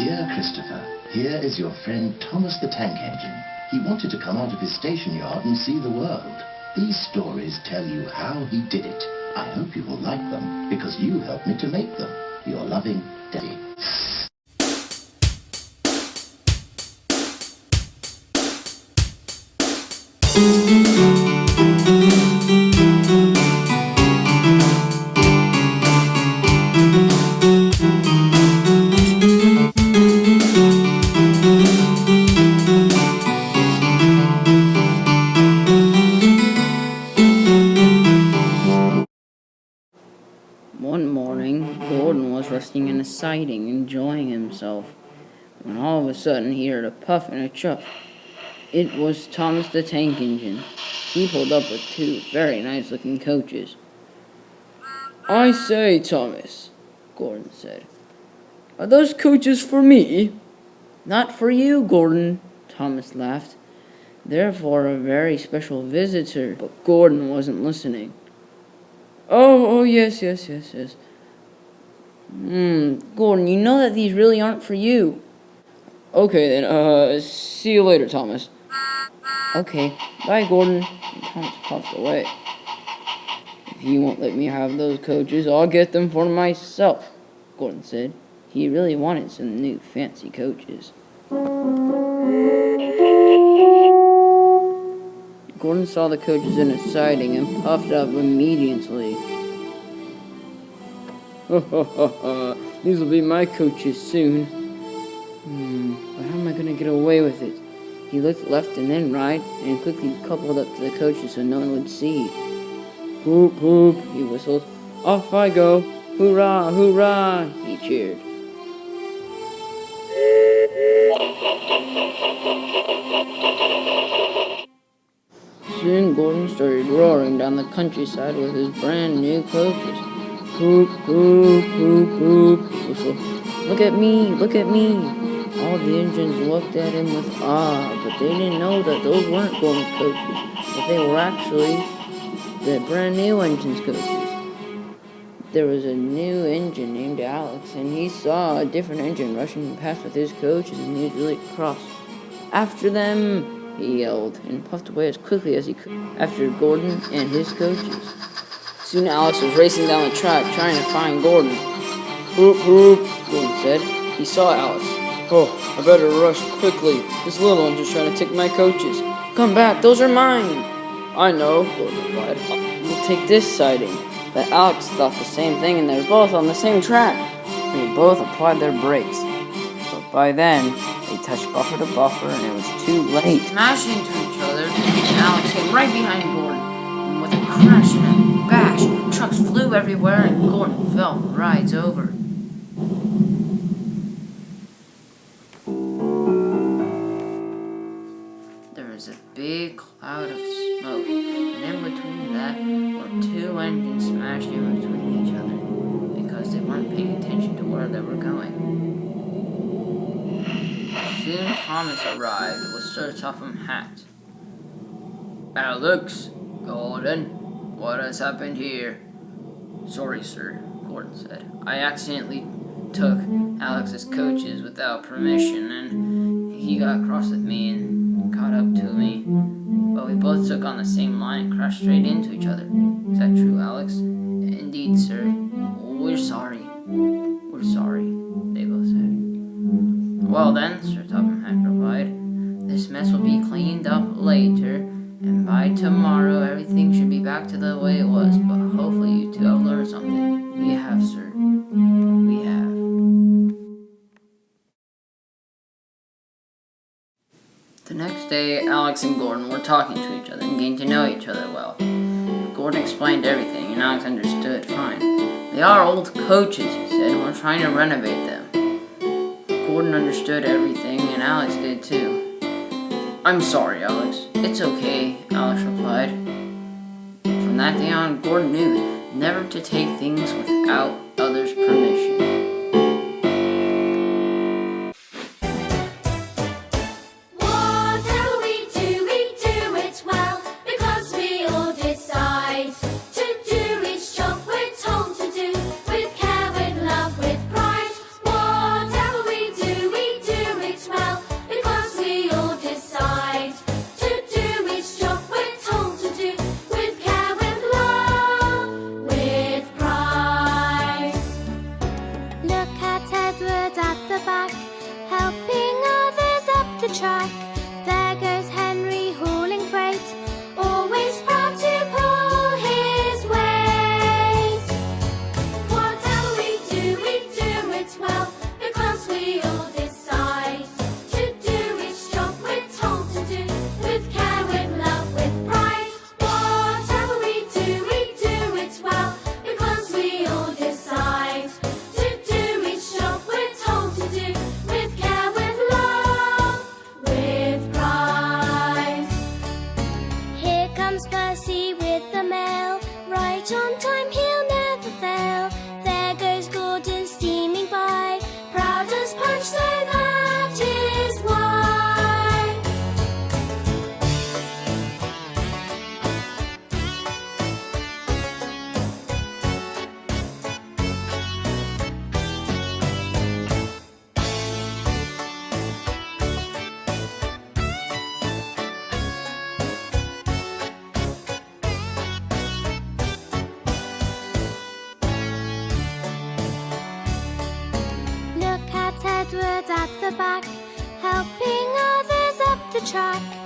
Dear Christopher, here is your friend Thomas the Tank Engine. He wanted to come out of his station yard and see the world. These stories tell you how he did it. I hope you will like them, because you helped me to make them. Your loving, Daddy. One morning, Gordon was resting in a siding, enjoying himself, when all of a sudden he heard a puff and a chuff. It was Thomas the Tank Engine. He pulled up with two very nice-looking coaches. "I say, Thomas," Gordon said, "are those coaches for me?" "Not for you, Gordon," Thomas laughed. "They're for a very special visitor." But Gordon wasn't listening. Oh, yes. Gordon, you know that these really aren't for you." "Okay then, see you later, Thomas." "Okay, bye, Gordon." And Thomas puffed away. "If you won't let me have those coaches, I'll get them for myself," Gordon said. He really wanted some new fancy coaches. Gordon saw the coaches in a siding and puffed up immediately. "These will be my coaches soon. But how am I going to get away with it?" He looked left and then right and quickly coupled up to the coaches so no one would see. "Hoop, hoop," he whistled. "Off I go. Hoorah, hoorah," he cheered. Soon Gordon started roaring down the countryside with his brand new coaches. "Hoop, hoop, hoop, hoop," he whistled. Look at me. All the engines looked at him with awe, but they didn't know that those weren't Gordon's coaches, but they were actually the brand new engine's coaches. There was a new engine named Alex, and he saw a different engine rushing past with his coaches, and he was really cross. "After them!" he yelled, and puffed away as quickly as he could after Gordon and his coaches. Soon Alex was racing down the track, trying to find Gordon. "Hoop, hoop," Gordon said. He saw Alex. "Oh, I better rush quickly. This little one's just trying to take my coaches." "Come back, those are mine." "I know," Gordon replied. "We'll take this siding." But Alex thought the same thing, and they were both on the same track. They both applied their brakes. But by then, they touched buffer to buffer, and it was too late. They smashed into each other, and Alex came right behind Gordon. And with a crash and a bash, trucks flew everywhere, and Gordon fell right over. There was a big cloud of smoke, and in between that were two engines smashed in between each other because they weren't paying attention to where they were going. Soon Thomas arrived with Sir Topham hat. "Alex, Gordon, what has happened here?" "Sorry, sir," Gordon said. "I accidentally took Alex's coaches without permission, and he got cross with me and caught up to me. But we both took on the same line and crashed straight into each other." "Is that true, Alex?" "Indeed, sir." We're sorry, they both said. "Well then," Sir Topham Hatt replied, "this mess will be cleaned up later, and by tomorrow everything should be back to the way it was, but hopefully you two have learned something." "We have, sir. We have." The next day, Alex and Gordon were talking to each other and getting to know each other well. Gordon explained everything, and Alex understood fine. "They are old coaches," he said, "and we're trying to renovate them." Gordon understood everything, and Alex did too. "I'm sorry, Alex." "It's okay," Alex replied. From that day on, Gordon knew never to take things without others' permission. With care, with love, with pride. Whatever we do, we backwards at the back, helping others up the track.